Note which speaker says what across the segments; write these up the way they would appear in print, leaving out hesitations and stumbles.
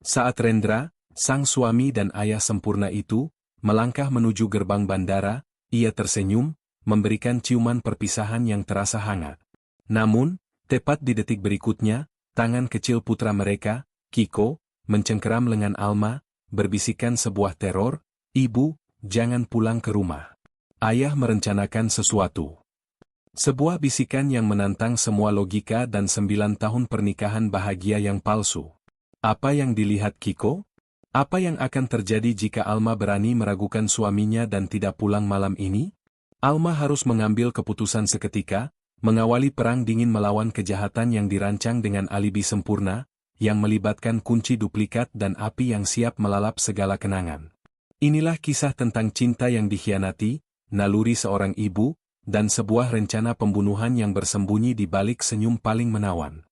Speaker 1: Saat Rendra, sang suami dan ayah sempurna itu, melangkah menuju gerbang bandara, ia tersenyum, memberikan ciuman perpisahan yang terasa hangat. Namun, tepat di detik berikutnya, tangan kecil putra mereka, Kiko, mencengkeram lengan Alma, berbisikan sebuah teror, "Ibu, jangan pulang ke rumah. Ayah merencanakan sesuatu." Sebuah bisikan yang menantang semua logika dan 9 tahun pernikahan bahagia yang palsu. Apa yang dilihat Kiko? Apa yang akan terjadi jika Alma berani meragukan suaminya dan tidak pulang malam ini? Alma harus mengambil keputusan seketika, mengawali perang dingin melawan kejahatan yang dirancang dengan alibi sempurna, yang melibatkan kunci duplikat dan api yang siap melalap segala kenangan. Inilah kisah tentang cinta yang dikhianati, naluri seorang ibu, dan sebuah rencana pembunuhan yang bersembunyi di balik senyum paling menawan.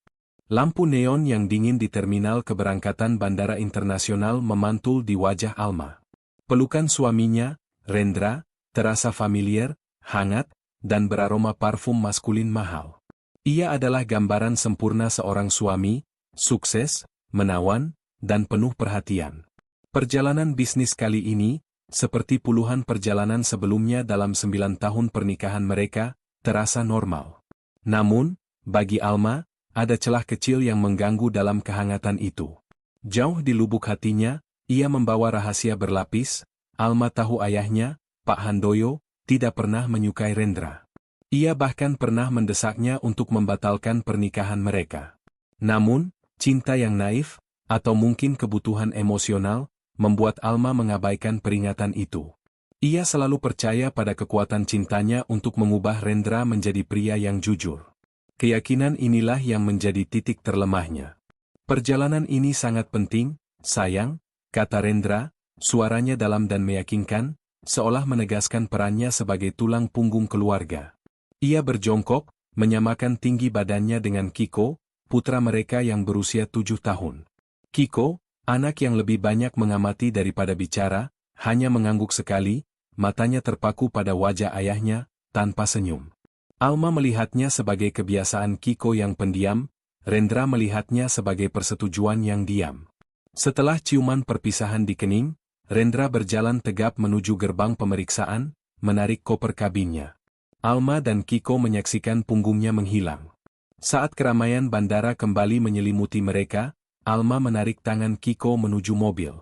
Speaker 1: Lampu neon yang dingin di terminal keberangkatan Bandara Internasional memantul di wajah Alma. Pelukan suaminya, Rendra, terasa familiar, hangat, dan beraroma parfum maskulin mahal. Ia adalah gambaran sempurna seorang suami, sukses, menawan, dan penuh perhatian. Perjalanan bisnis kali ini, seperti puluhan perjalanan sebelumnya dalam 9 tahun pernikahan mereka, terasa normal. Namun, bagi Alma, ada celah kecil yang mengganggu dalam kehangatan itu. Jauh di lubuk hatinya, ia membawa rahasia berlapis. Alma tahu ayahnya, Pak Handoyo, tidak pernah menyukai Rendra. Ia bahkan pernah mendesaknya untuk membatalkan pernikahan mereka. Namun, cinta yang naif, atau mungkin kebutuhan emosional, membuat Alma mengabaikan peringatan itu. Ia selalu percaya pada kekuatan cintanya untuk mengubah Rendra menjadi pria yang jujur. Keyakinan inilah yang menjadi titik terlemahnya. "Perjalanan ini sangat penting, sayang," kata Rendra, suaranya dalam dan meyakinkan, seolah menegaskan perannya sebagai tulang punggung keluarga. Ia berjongkok, menyamakan tinggi badannya dengan Kiko, putra mereka yang berusia 7 tahun. Kiko, anak yang lebih banyak mengamati daripada bicara, hanya mengangguk sekali, matanya terpaku pada wajah ayahnya, tanpa senyum. Alma melihatnya sebagai kebiasaan Kiko yang pendiam, Rendra melihatnya sebagai persetujuan yang diam. Setelah ciuman perpisahan di kening, Rendra berjalan tegap menuju gerbang pemeriksaan, menarik koper kabinnya. Alma dan Kiko menyaksikan punggungnya menghilang. Saat keramaian bandara kembali menyelimuti mereka, Alma menarik tangan Kiko menuju mobil.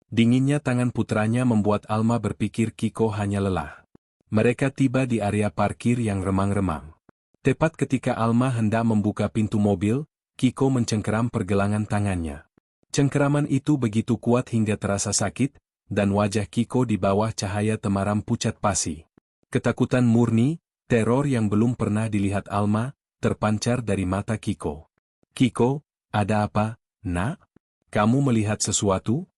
Speaker 1: Dinginnya tangan putranya membuat Alma berpikir Kiko hanya lelah. Mereka tiba di area parkir yang remang-remang. Tepat ketika Alma hendak membuka pintu mobil, Kiko mencengkeram pergelangan tangannya. Cengkeraman itu begitu kuat hingga terasa sakit, dan wajah Kiko di bawah cahaya temaram pucat pasi. Ketakutan murni, teror yang belum pernah dilihat Alma, terpancar dari mata Kiko. "Kiko, ada apa, nak? Kamu melihat sesuatu?"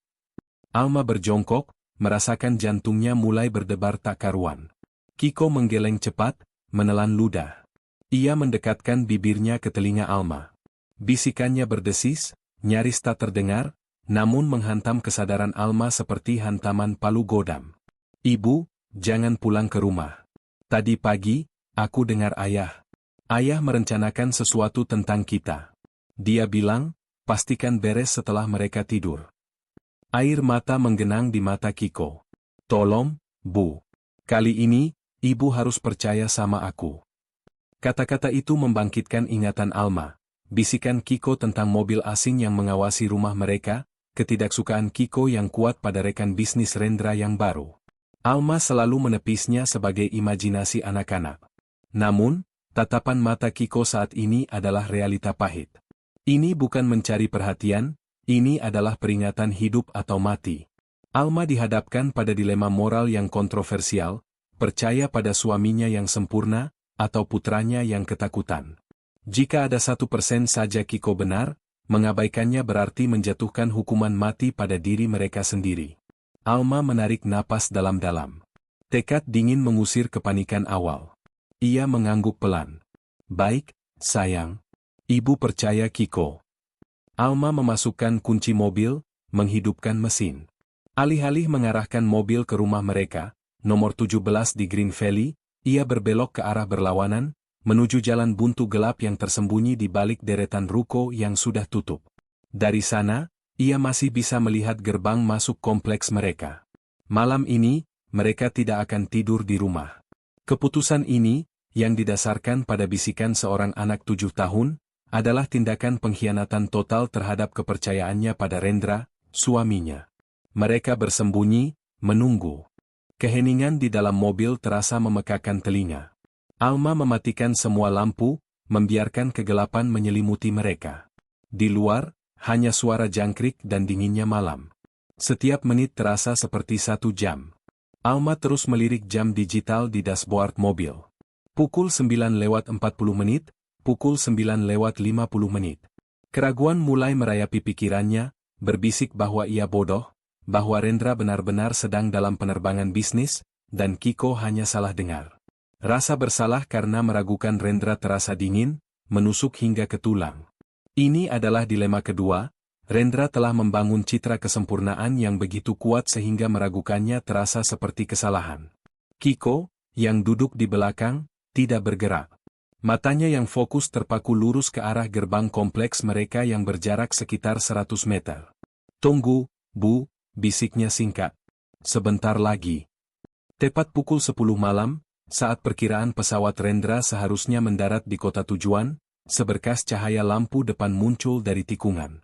Speaker 1: Alma berjongkok, merasakan jantungnya mulai berdebar tak karuan. Kiko menggeleng cepat, menelan ludah. Ia mendekatkan bibirnya ke telinga Alma. Bisikannya berdesis, nyaris tak terdengar, namun menghantam kesadaran Alma seperti hantaman palu godam. "Ibu, jangan pulang ke rumah. Tadi pagi, aku dengar ayah. Ayah merencanakan sesuatu tentang kita. Dia bilang, pastikan beres setelah mereka tidur." Air mata menggenang di mata Kiko. "Tolong, Bu. Kali ini, Ibu harus percaya sama aku." Kata-kata itu membangkitkan ingatan Alma. Bisikan Kiko tentang mobil asing yang mengawasi rumah mereka, ketidaksukaan Kiko yang kuat pada rekan bisnis Rendra yang baru. Alma selalu menepisnya sebagai imajinasi anak-anak. Namun, tatapan mata Kiko saat ini adalah realita pahit. Ini bukan mencari perhatian, ini adalah peringatan hidup atau mati. Alma dihadapkan pada dilema moral yang kontroversial, percaya pada suaminya yang sempurna, atau putranya yang ketakutan. Jika ada 1% saja Kiko benar, mengabaikannya berarti menjatuhkan hukuman mati pada diri mereka sendiri. Alma menarik napas dalam-dalam. Tekad dingin mengusir kepanikan awal. Ia mengangguk pelan. "Baik, sayang. Ibu percaya Kiko." Alma memasukkan kunci mobil, menghidupkan mesin. Alih-alih mengarahkan mobil ke rumah mereka, nomor 17 di Green Valley, ia berbelok ke arah berlawanan, menuju jalan buntu gelap yang tersembunyi di balik deretan ruko yang sudah tutup. Dari sana, ia masih bisa melihat gerbang masuk kompleks mereka. Malam ini, mereka tidak akan tidur di rumah. Keputusan ini, yang didasarkan pada bisikan seorang anak 7 tahun, adalah tindakan pengkhianatan total terhadap kepercayaannya pada Rendra, suaminya. Mereka bersembunyi, menunggu. Keheningan di dalam mobil terasa memekakan telinga. Alma mematikan semua lampu, membiarkan kegelapan menyelimuti mereka. Di luar, hanya suara jangkrik dan dinginnya malam. Setiap menit terasa seperti 1 jam. Alma terus melirik jam digital di dashboard mobil. Pukul 9:40, pukul 9:50. Keraguan mulai merayapi pikirannya, berbisik bahwa ia bodoh, bahwa Rendra benar-benar sedang dalam penerbangan bisnis, dan Kiko hanya salah dengar. Rasa bersalah karena meragukan Rendra terasa dingin, menusuk hingga ke tulang. Ini adalah dilema kedua. Rendra telah membangun citra kesempurnaan yang begitu kuat sehingga meragukannya terasa seperti kesalahan. Kiko, yang duduk di belakang, tidak bergerak. Matanya yang fokus terpaku lurus ke arah gerbang kompleks mereka yang berjarak sekitar 100 meter. "Tunggu, Bu," bisiknya singkat. "Sebentar lagi." Tepat pukul 10 malam, saat perkiraan pesawat Rendra seharusnya mendarat di kota tujuan, seberkas cahaya lampu depan muncul dari tikungan.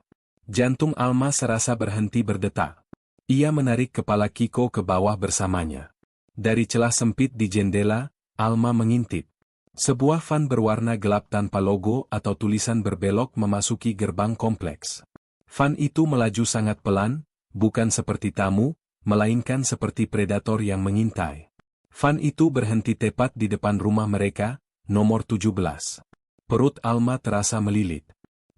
Speaker 1: Jantung Alma serasa berhenti berdetak. Ia menarik kepala Kiko ke bawah bersamanya. Dari celah sempit di jendela, Alma mengintip. Sebuah van berwarna gelap tanpa logo atau tulisan berbelok memasuki gerbang kompleks. Van itu melaju sangat pelan, bukan seperti tamu, melainkan seperti predator yang mengintai. Van itu berhenti tepat di depan rumah mereka, nomor 17. Perut Alma terasa melilit.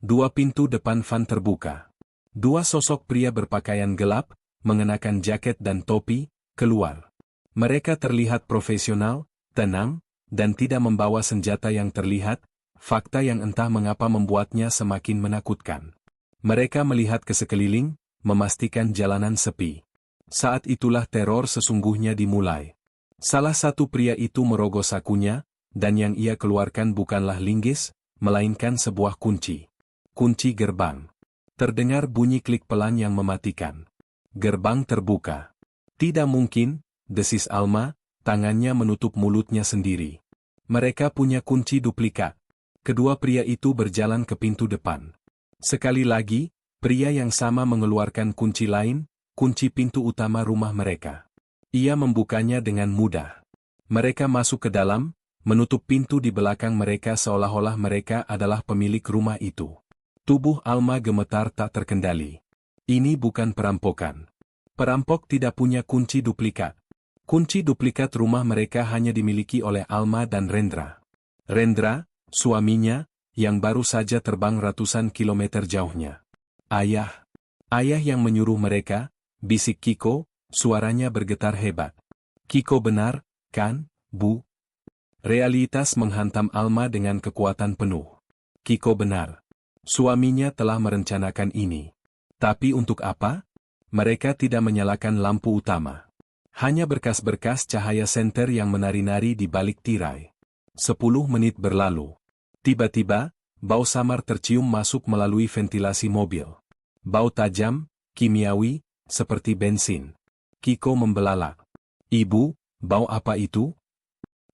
Speaker 1: 2 pintu depan van terbuka. 2 sosok pria berpakaian gelap, mengenakan jaket dan topi, keluar. Mereka terlihat profesional, tenang, dan tidak membawa senjata yang terlihat, fakta yang entah mengapa membuatnya semakin menakutkan. Mereka melihat ke sekeliling, memastikan jalanan sepi. Saat itulah teror sesungguhnya dimulai. Salah satu pria itu merogoh sakunya, dan yang ia keluarkan bukanlah linggis, melainkan sebuah kunci. Kunci gerbang. Terdengar bunyi klik pelan yang mematikan. Gerbang terbuka. "Tidak mungkin," desis Alma, tangannya menutup mulutnya sendiri. "Mereka punya kunci duplikat." Kedua pria itu berjalan ke pintu depan. Sekali lagi, pria yang sama mengeluarkan kunci lain, kunci pintu utama rumah mereka. Ia membukanya dengan mudah. Mereka masuk ke dalam, menutup pintu di belakang mereka seolah-olah mereka adalah pemilik rumah itu. Tubuh Alma gemetar tak terkendali. Ini bukan perampokan. Perampok tidak punya kunci duplikat. Kunci duplikat rumah mereka hanya dimiliki oleh Alma dan Rendra. Rendra, suaminya, yang baru saja terbang ratusan kilometer jauhnya. "Ayah. Ayah yang menyuruh mereka," bisik Kiko, suaranya bergetar hebat. "Kiko benar, kan, Bu?" Realitas menghantam Alma dengan kekuatan penuh. Kiko benar. Suaminya telah merencanakan ini. Tapi untuk apa? Mereka tidak menyalakan lampu utama. Hanya berkas-berkas cahaya senter yang menari-nari di balik tirai. 10 menit berlalu. Tiba-tiba, bau samar tercium masuk melalui ventilasi mobil. Bau tajam, kimiawi, seperti bensin. Kiko membelalak. "Ibu, bau apa itu?"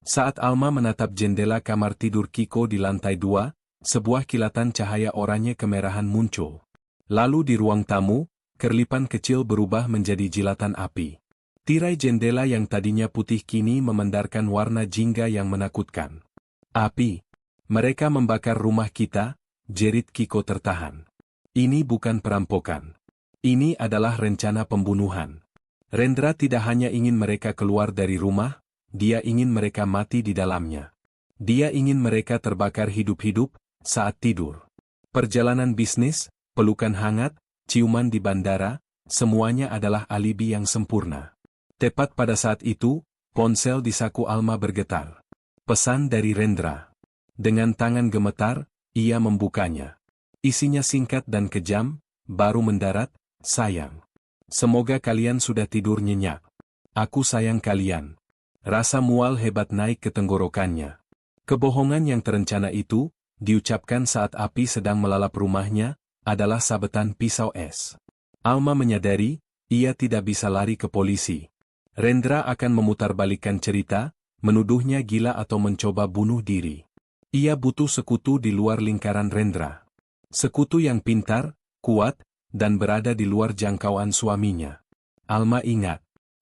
Speaker 1: Saat Alma menatap jendela kamar tidur Kiko di lantai 2, sebuah kilatan cahaya oranye kemerahan muncul. Lalu di ruang tamu, kerlipan kecil berubah menjadi jilatan api. Tirai jendela yang tadinya putih kini memandarkan warna jingga yang menakutkan. "Api! Mereka membakar rumah kita," jerit Kiko tertahan. "Ini bukan perampokan. Ini adalah rencana pembunuhan." Rendra tidak hanya ingin mereka keluar dari rumah, dia ingin mereka mati di dalamnya. Dia ingin mereka terbakar hidup-hidup saat tidur. Perjalanan bisnis, pelukan hangat, ciuman di bandara, semuanya adalah alibi yang sempurna. Tepat pada saat itu, ponsel di saku Alma bergetar. Pesan dari Rendra. Dengan tangan gemetar, ia membukanya. Isinya singkat dan kejam, "Baru mendarat, sayang. Semoga kalian sudah tidur nyenyak. Aku sayang kalian." Rasa mual hebat naik ke tenggorokannya. Kebohongan yang terencana itu, diucapkan saat api sedang melalap rumahnya, adalah sabetan pisau es. Alma menyadari, ia tidak bisa lari ke polisi. Rendra akan memutarbalikkan cerita, menuduhnya gila atau mencoba bunuh diri. Ia butuh sekutu di luar lingkaran Rendra. Sekutu yang pintar, kuat, dan berada di luar jangkauan suaminya. Alma ingat.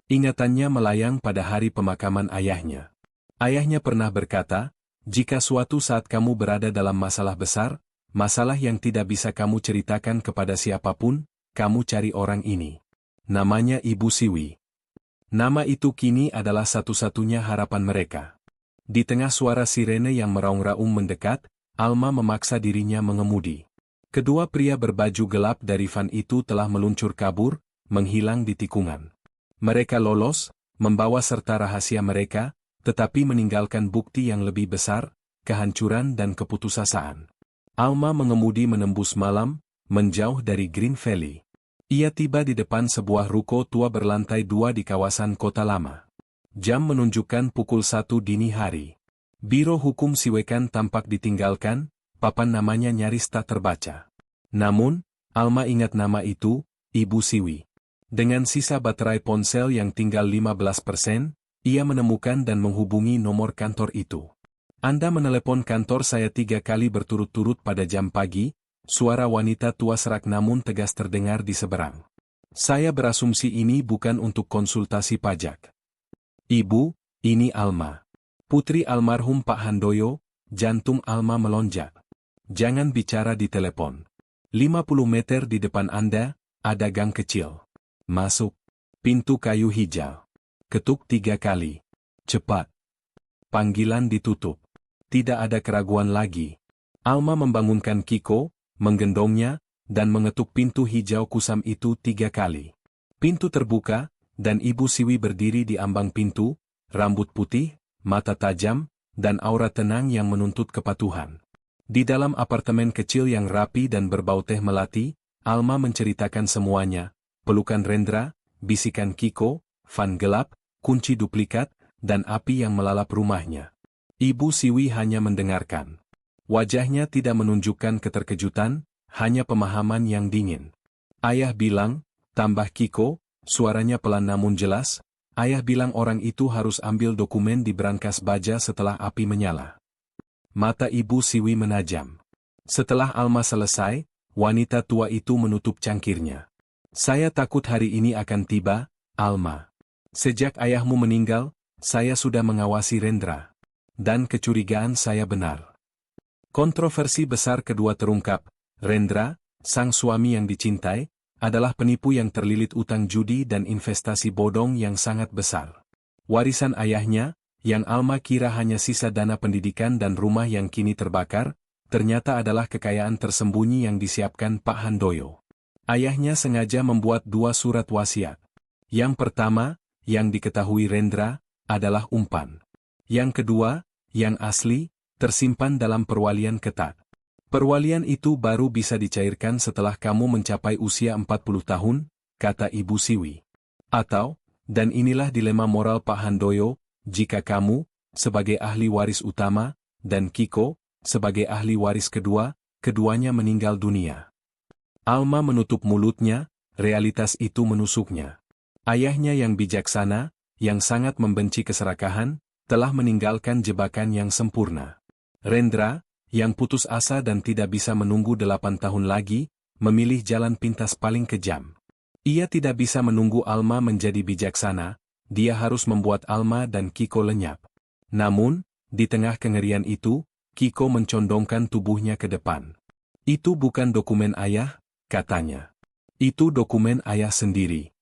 Speaker 1: Ingatannya melayang pada hari pemakaman ayahnya. Ayahnya pernah berkata, jika suatu saat kamu berada dalam masalah besar, masalah yang tidak bisa kamu ceritakan kepada siapapun, kamu cari orang ini. Namanya Ibu Siwi. Nama itu kini adalah satu-satunya harapan mereka. Di tengah suara sirene yang meraung-raung mendekat, Alma memaksa dirinya mengemudi. Kedua pria berbaju gelap dari van itu telah meluncur kabur, menghilang di tikungan. Mereka lolos, membawa serta rahasia mereka, tetapi meninggalkan bukti yang lebih besar, kehancuran dan keputusasaan. Alma mengemudi menembus malam, menjauh dari Green Valley. Ia tiba di depan sebuah ruko tua berlantai 2 di kawasan kota lama. Jam menunjukkan pukul 1 dini hari. Biro Hukum Siwekan tampak ditinggalkan, papan namanya nyaris tak terbaca. Namun, Alma ingat nama itu, Ibu Siwi. Dengan sisa baterai ponsel yang tinggal 15%, ia menemukan dan menghubungi nomor kantor itu. Anda menelepon kantor saya 3 kali berturut-turut pada jam pagi. Suara wanita tua serak namun tegas terdengar di seberang. Saya berasumsi ini bukan untuk konsultasi pajak. Ibu, ini Alma. Putri almarhum Pak Handoyo. Jantung Alma melonjak. Jangan bicara di telepon. 50 meter di depan Anda, ada gang kecil. Masuk. Pintu kayu hijau. Ketuk 3 kali. Cepat. Panggilan ditutup. Tidak ada keraguan lagi. Alma membangunkan Kiko, menggendongnya, dan mengetuk pintu hijau kusam itu 3 kali. Pintu terbuka, dan Ibu Siwi berdiri di ambang pintu, rambut putih, mata tajam, dan aura tenang yang menuntut kepatuhan. Di dalam apartemen kecil yang rapi dan berbau teh melati, Alma menceritakan semuanya, pelukan Rendra, bisikan Kiko, van gelap, kunci duplikat, dan api yang melalap rumahnya. Ibu Siwi hanya mendengarkan. Wajahnya tidak menunjukkan keterkejutan, hanya pemahaman yang dingin. Ayah bilang, tambah Kiko, suaranya pelan namun jelas, ayah bilang orang itu harus ambil dokumen di brankas baja setelah api menyala. Mata Ibu Siwi menajam. Setelah Alma selesai, wanita tua itu menutup cangkirnya. Saya takut hari ini akan tiba, Alma. Sejak ayahmu meninggal, saya sudah mengawasi Rendra. Dan kecurigaan saya benar. Kontroversi besar kedua terungkap. Rendra, sang suami yang dicintai, adalah penipu yang terlilit utang judi dan investasi bodong yang sangat besar. Warisan ayahnya, yang Alma kira hanya sisa dana pendidikan dan rumah yang kini terbakar, ternyata adalah kekayaan tersembunyi yang disiapkan Pak Handoyo. Ayahnya sengaja membuat 2 surat wasiat. Yang pertama, yang diketahui Rendra, adalah umpan. Yang kedua, yang asli, tersimpan dalam perwalian ketat. Perwalian itu baru bisa dicairkan setelah kamu mencapai usia 40 tahun, kata Ibu Siwi. Atau, dan inilah dilema moral Pak Handoyo, jika kamu, sebagai ahli waris utama, dan Kiko, sebagai ahli waris kedua, keduanya meninggal dunia. Alma menutup mulutnya, realitas itu menusuknya. Ayahnya yang bijaksana, yang sangat membenci keserakahan, telah meninggalkan jebakan yang sempurna. Rendra, yang putus asa dan tidak bisa menunggu 8 tahun lagi, memilih jalan pintas paling kejam. Ia tidak bisa menunggu Alma menjadi bijaksana, dia harus membuat Alma dan Kiko lenyap. Namun, di tengah kengerian itu, Kiko mencondongkan tubuhnya ke depan. Itu bukan dokumen ayah, katanya. Itu dokumen ayah sendiri.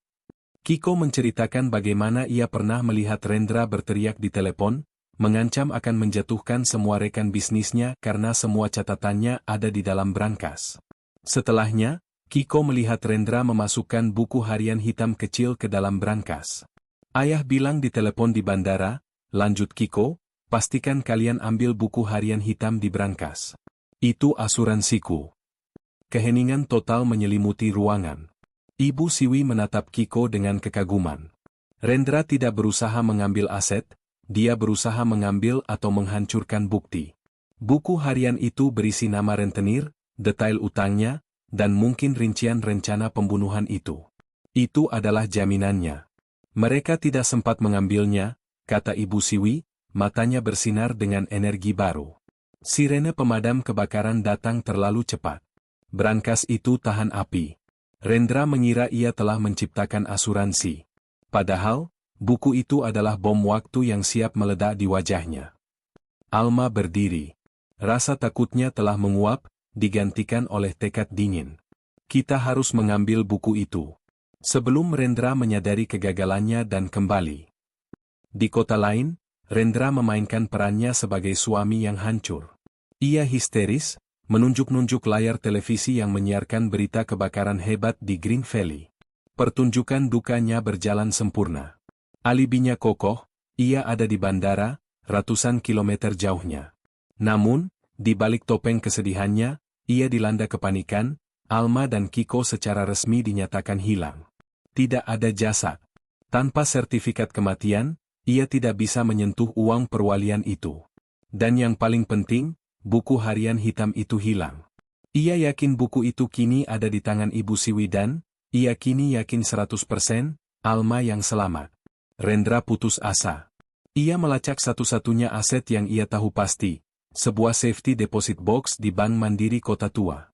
Speaker 1: Kiko menceritakan bagaimana ia pernah melihat Rendra berteriak di telepon, mengancam akan menjatuhkan semua rekan bisnisnya karena semua catatannya ada di dalam brankas. Setelahnya, Kiko melihat Rendra memasukkan buku harian hitam kecil ke dalam brankas. Ayah bilang di telepon di bandara, lanjut Kiko, pastikan kalian ambil buku harian hitam di brankas. Itu asuransiku. Keheningan total menyelimuti ruangan. Ibu Siwi menatap Kiko dengan kekaguman. Rendra tidak berusaha mengambil aset, dia berusaha mengambil atau menghancurkan bukti. Buku harian itu berisi nama rentenir, detail utangnya, dan mungkin rincian rencana pembunuhan itu. Itu adalah jaminannya. Mereka tidak sempat mengambilnya, kata Ibu Siwi, matanya bersinar dengan energi baru. Sirene pemadam kebakaran datang terlalu cepat. Brankas itu tahan api. Rendra mengira ia telah menciptakan asuransi. Padahal, buku itu adalah bom waktu yang siap meledak di wajahnya. Alma berdiri. Rasa takutnya telah menguap, digantikan oleh tekad dingin. Kita harus mengambil buku itu. Sebelum Rendra menyadari kegagalannya dan kembali. Di kota lain, Rendra memainkan perannya sebagai suami yang hancur. Ia histeris, menunjuk-nunjuk layar televisi yang menyiarkan berita kebakaran hebat di Green Valley. Pertunjukan dukanya berjalan sempurna. Alibinya kokoh, ia ada di bandara, ratusan kilometer jauhnya. Namun, di balik topeng kesedihannya, ia dilanda kepanikan. Alma dan Kiko secara resmi dinyatakan hilang. Tidak ada jasad. Tanpa sertifikat kematian, ia tidak bisa menyentuh uang perwalian itu. Dan yang paling penting, buku harian hitam itu hilang. Ia yakin buku itu kini ada di tangan Ibu Siwi dan, ia kini yakin 100%, Alma yang selamat. Rendra putus asa. Ia melacak satu-satunya aset yang ia tahu pasti, sebuah safety deposit box di Bank Mandiri Kota Tua.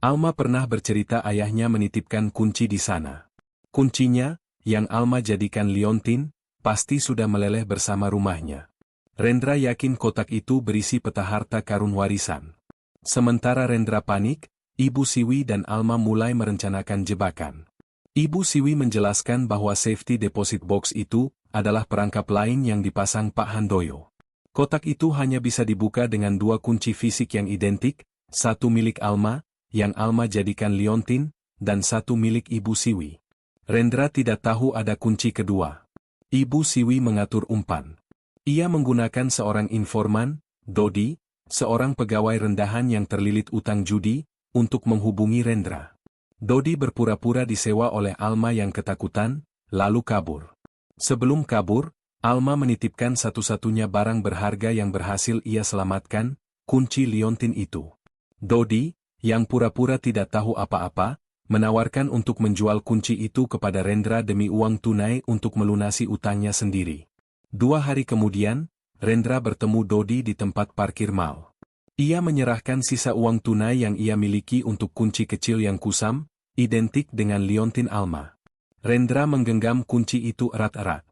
Speaker 1: Alma pernah bercerita ayahnya menitipkan kunci di sana. Kuncinya, yang Alma jadikan liontin, pasti sudah meleleh bersama rumahnya. Rendra yakin kotak itu berisi peta harta karun warisan. Sementara Rendra panik, Ibu Siwi dan Alma mulai merencanakan jebakan. Ibu Siwi menjelaskan bahwa safety deposit box itu adalah perangkap lain yang dipasang Pak Handoyo. Kotak itu hanya bisa dibuka dengan dua kunci fisik yang identik, satu milik Alma, yang Alma jadikan liontin, dan satu milik Ibu Siwi. Rendra tidak tahu ada kunci kedua. Ibu Siwi mengatur umpan. Ia menggunakan seorang informan, Dodi, seorang pegawai rendahan yang terlilit utang judi, untuk menghubungi Rendra. Dodi berpura-pura disewa oleh Alma yang ketakutan, lalu kabur. Sebelum kabur, Alma menitipkan satu-satunya barang berharga yang berhasil ia selamatkan, kunci liontin itu. Dodi, yang pura-pura tidak tahu apa-apa, menawarkan untuk menjual kunci itu kepada Rendra demi uang tunai untuk melunasi utangnya sendiri. 2 hari kemudian, Rendra bertemu Dodi di tempat parkir mal. Ia menyerahkan sisa uang tunai yang ia miliki untuk kunci kecil yang kusam, identik dengan liontin Alma. Rendra menggenggam kunci itu erat-erat.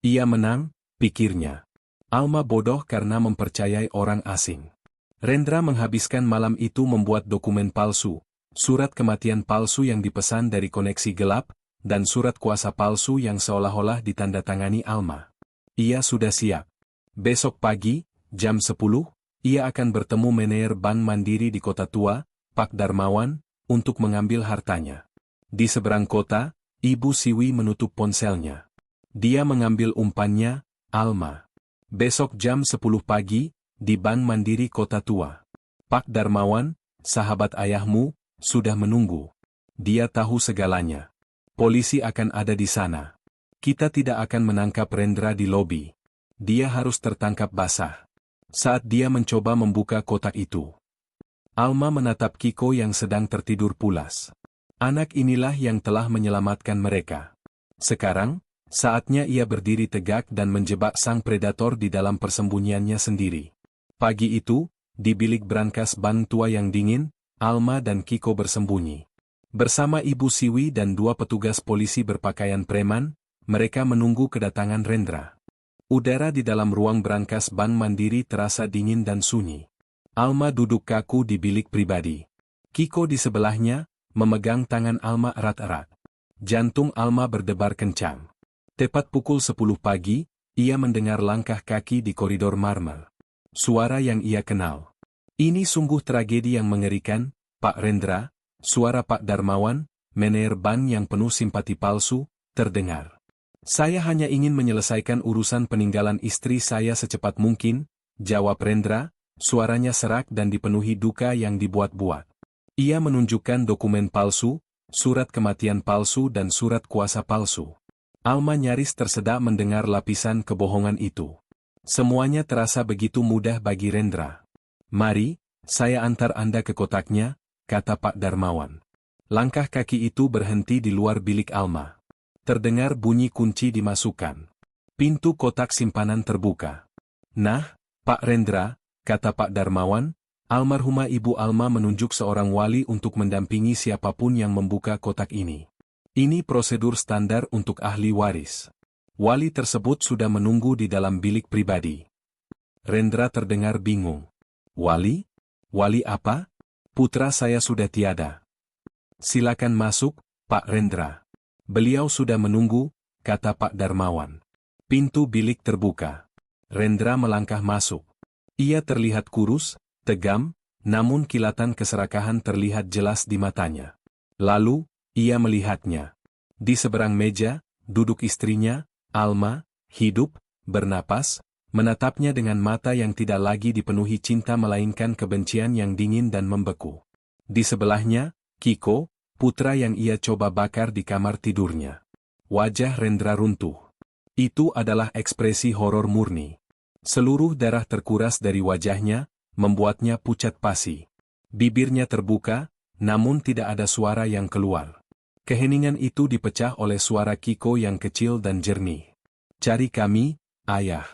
Speaker 1: Ia menang, pikirnya. Alma bodoh karena mempercayai orang asing. Rendra menghabiskan malam itu membuat dokumen palsu, surat kematian palsu yang dipesan dari koneksi gelap, dan surat kuasa palsu yang seolah-olah ditandatangani Alma. Ia sudah siap. Besok pagi, jam 10, ia akan bertemu manajer Bank Mandiri di Kota Tua, Pak Darmawan, untuk mengambil hartanya. Di seberang kota, Ibu Siwi menutup ponselnya. Dia mengambil umpannya, Alma. Besok jam 10 pagi, di Bank Mandiri Kota Tua. Pak Darmawan, sahabat ayahmu, sudah menunggu. Dia tahu segalanya. Polisi akan ada di sana. Kita tidak akan menangkap Rendra di lobi. Dia harus tertangkap basah. Saat dia mencoba membuka kotak itu, Alma menatap Kiko yang sedang tertidur pulas. Anak inilah yang telah menyelamatkan mereka. Sekarang, saatnya ia berdiri tegak dan menjebak sang predator di dalam persembunyiannya sendiri. Pagi itu, di bilik brankas bank tua yang dingin, Alma dan Kiko bersembunyi. Bersama Ibu Siwi dan 2 petugas polisi berpakaian preman, mereka menunggu kedatangan Rendra. Udara di dalam ruang brankas Bank Mandiri terasa dingin dan sunyi. Alma duduk kaku di bilik pribadi. Kiko di sebelahnya, memegang tangan Alma erat-erat. Jantung Alma berdebar kencang. Tepat pukul 10 pagi, ia mendengar langkah kaki di koridor marmer. Suara yang ia kenal. Ini sungguh tragedi yang mengerikan, Pak Rendra. Suara Pak Darmawan, manajer bank yang penuh simpati palsu, terdengar. Saya hanya ingin menyelesaikan urusan peninggalan istri saya secepat mungkin, jawab Rendra, suaranya serak dan dipenuhi duka yang dibuat-buat. Ia menunjukkan dokumen palsu, surat kematian palsu dan surat kuasa palsu. Alma nyaris tersedak mendengar lapisan kebohongan itu. Semuanya terasa begitu mudah bagi Rendra. Mari, saya antar Anda ke kotaknya, kata Pak Darmawan. Langkah kaki itu berhenti di luar bilik Alma. Terdengar bunyi kunci dimasukkan. Pintu kotak simpanan terbuka. "Nah, Pak Rendra," kata Pak Darmawan, almarhumah Ibu Alma menunjuk seorang wali untuk mendampingi siapapun yang membuka kotak ini. "Ini prosedur standar untuk ahli waris. Wali tersebut sudah menunggu di dalam bilik pribadi." Rendra terdengar bingung. "Wali? Wali apa? Putra saya sudah tiada." "Silakan masuk, Pak Rendra. Beliau sudah menunggu," kata Pak Darmawan. Pintu bilik terbuka. Rendra melangkah masuk. Ia terlihat kurus, tegam, namun kilatan keserakahan terlihat jelas di matanya. Lalu, ia melihatnya. Di seberang meja, duduk istrinya, Alma, hidup, bernapas, menatapnya dengan mata yang tidak lagi dipenuhi cinta melainkan kebencian yang dingin dan membeku. Di sebelahnya, Kiko, putra yang ia coba bakar di kamar tidurnya. Wajah Rendra runtuh. Itu adalah ekspresi horor murni. Seluruh darah terkuras dari wajahnya, membuatnya pucat pasi. Bibirnya terbuka, namun tidak ada suara yang keluar. Keheningan itu dipecah oleh suara Kiko yang kecil dan jernih. "Cari kami, Ayah."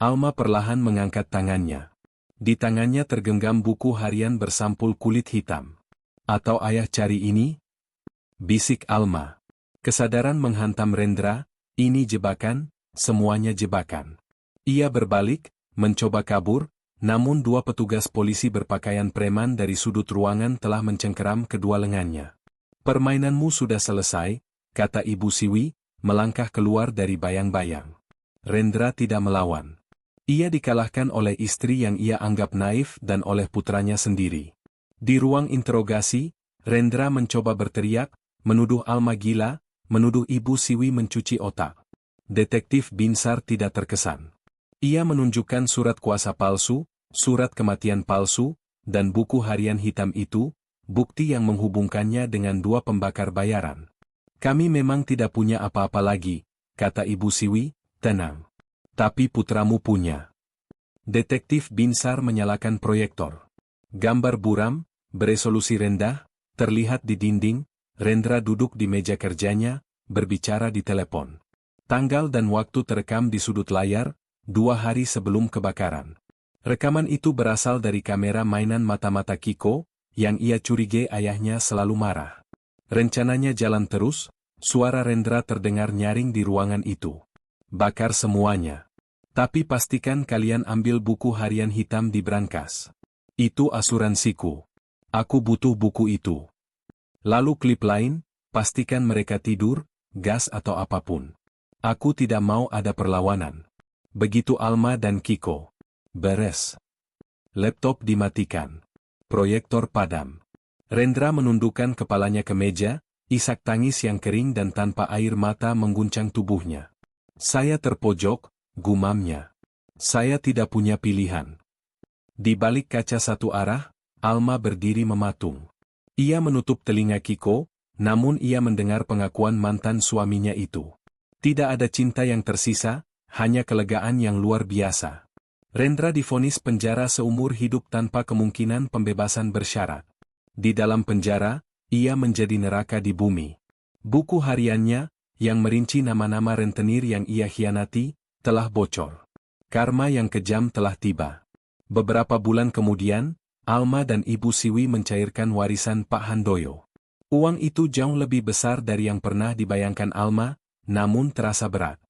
Speaker 1: Alma perlahan mengangkat tangannya. Di tangannya tergenggam buku harian bersampul kulit hitam. "Atau Ayah cari ini?" bisik Alma. Kesadaran menghantam Rendra, ini jebakan, semuanya jebakan. Ia berbalik, mencoba kabur, namun dua petugas polisi berpakaian preman dari sudut ruangan telah mencengkeram kedua lengannya. "Permainanmu sudah selesai," kata Ibu Siwi, melangkah keluar dari bayang-bayang. Rendra tidak melawan. Ia dikalahkan oleh istri yang ia anggap naif dan oleh putranya sendiri. Di ruang interogasi, Rendra mencoba berteriak, menuduh Alma gila, menuduh Ibu Siwi mencuci otak. Detektif Binsar tidak terkesan. Ia menunjukkan surat kuasa palsu, surat kematian palsu, dan buku harian hitam itu, bukti yang menghubungkannya dengan dua pembakar bayaran. "Kami memang tidak punya apa-apa lagi," kata Ibu Siwi, tenang. "Tapi putramu punya." Detektif Binsar menyalakan proyektor. Gambar buram, beresolusi rendah, terlihat di dinding. Rendra duduk di meja kerjanya, berbicara di telepon. Tanggal dan waktu terekam di sudut layar, 2 hari sebelum kebakaran. Rekaman itu berasal dari kamera mainan mata-mata Kiko, yang ia curigai ayahnya selalu marah. Rencananya jalan terus, suara Rendra terdengar nyaring di ruangan itu. "Bakar semuanya. Tapi pastikan kalian ambil buku harian hitam di brankas. Itu asuransiku. Aku butuh buku itu. Lalu klip lain, pastikan mereka tidur, gas atau apapun. Aku tidak mau ada perlawanan." Begitu Alma dan Kiko. Beres. Laptop dimatikan. Proyektor padam. Rendra menundukkan kepalanya ke meja, isak tangis yang kering dan tanpa air mata mengguncang tubuhnya. "Saya terpojok," gumamnya. "Saya tidak punya pilihan." Di balik kaca satu arah, Alma berdiri mematung. Ia menutup telinga Kiko, namun ia mendengar pengakuan mantan suaminya itu. Tidak ada cinta yang tersisa, hanya kelegaan yang luar biasa. Rendra divonis penjara seumur hidup tanpa kemungkinan pembebasan bersyarat. Di dalam penjara, ia menjadi neraka di bumi. Buku hariannya, yang merinci nama-nama rentenir yang ia khianati, telah bocor. Karma yang kejam telah tiba. Beberapa bulan kemudian, Alma dan Ibu Siwi mencairkan warisan Pak Handoyo. Uang itu jauh lebih besar dari yang pernah dibayangkan Alma, namun terasa berat.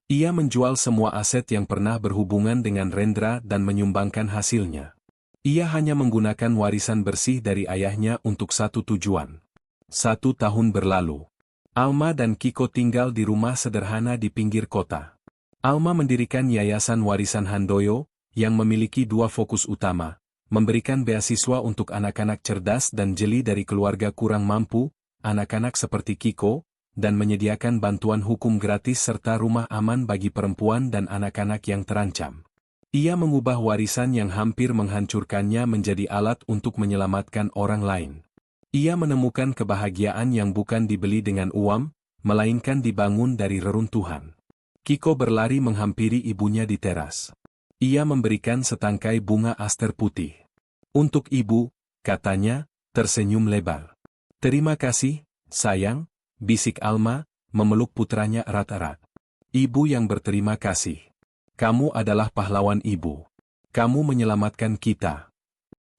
Speaker 1: Ia menjual semua aset yang pernah berhubungan dengan Rendra dan menyumbangkan hasilnya. Ia hanya menggunakan warisan bersih dari ayahnya untuk satu tujuan. 1 tahun berlalu. Alma dan Kiko tinggal di rumah sederhana di pinggir kota. Alma mendirikan Yayasan Warisan Handoyo, yang memiliki 2 fokus utama, memberikan beasiswa untuk anak-anak cerdas dan jeli dari keluarga kurang mampu, anak-anak seperti Kiko, dan menyediakan bantuan hukum gratis serta rumah aman bagi perempuan dan anak-anak yang terancam. Ia mengubah warisan yang hampir menghancurkannya menjadi alat untuk menyelamatkan orang lain. Ia menemukan kebahagiaan yang bukan dibeli dengan uang, melainkan dibangun dari reruntuhan. Kiko berlari menghampiri ibunya di teras. Ia memberikan setangkai bunga aster putih. "Untuk ibu," katanya, tersenyum lebar. Terima kasih, sayang, bisik Alma, memeluk putranya erat-erat. Ibu yang berterima kasih. Kamu adalah pahlawan ibu. Kamu menyelamatkan kita.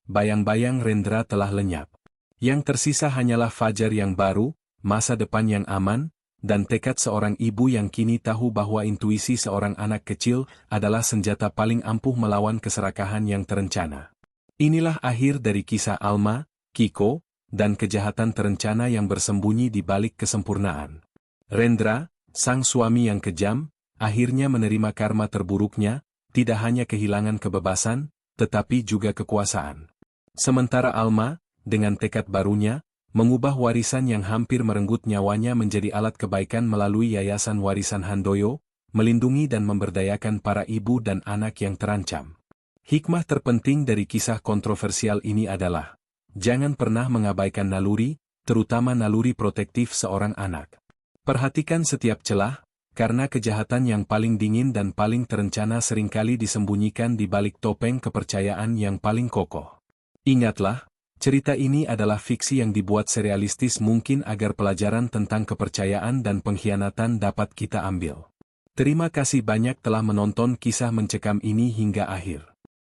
Speaker 1: Bayang-bayang Rendra telah lenyap. Yang tersisa hanyalah fajar yang baru, masa depan yang aman, dan tekad seorang ibu yang kini tahu bahwa intuisi seorang anak kecil adalah senjata paling ampuh melawan keserakahan yang terencana. Inilah akhir dari kisah Alma, Kiko, dan kejahatan terencana yang bersembunyi di balik kesempurnaan. Rendra, sang suami yang kejam, akhirnya menerima karma terburuknya, tidak hanya kehilangan kebebasan, tetapi juga kekuasaan. Sementara Alma, dengan tekad barunya, mengubah warisan yang hampir merenggut nyawanya menjadi alat kebaikan melalui Yayasan Warisan Handoyo, melindungi dan memberdayakan para ibu dan anak yang terancam. Hikmah terpenting dari kisah kontroversial ini adalah, jangan pernah mengabaikan naluri, terutama naluri protektif seorang anak. Perhatikan setiap celah, karena kejahatan yang paling dingin dan paling terencana seringkali disembunyikan di balik topeng kepercayaan yang paling kokoh. Ingatlah, cerita ini adalah fiksi yang dibuat serealistis mungkin agar pelajaran tentang kepercayaan dan pengkhianatan dapat kita ambil. Terima kasih banyak telah menonton kisah mencekam ini hingga akhir.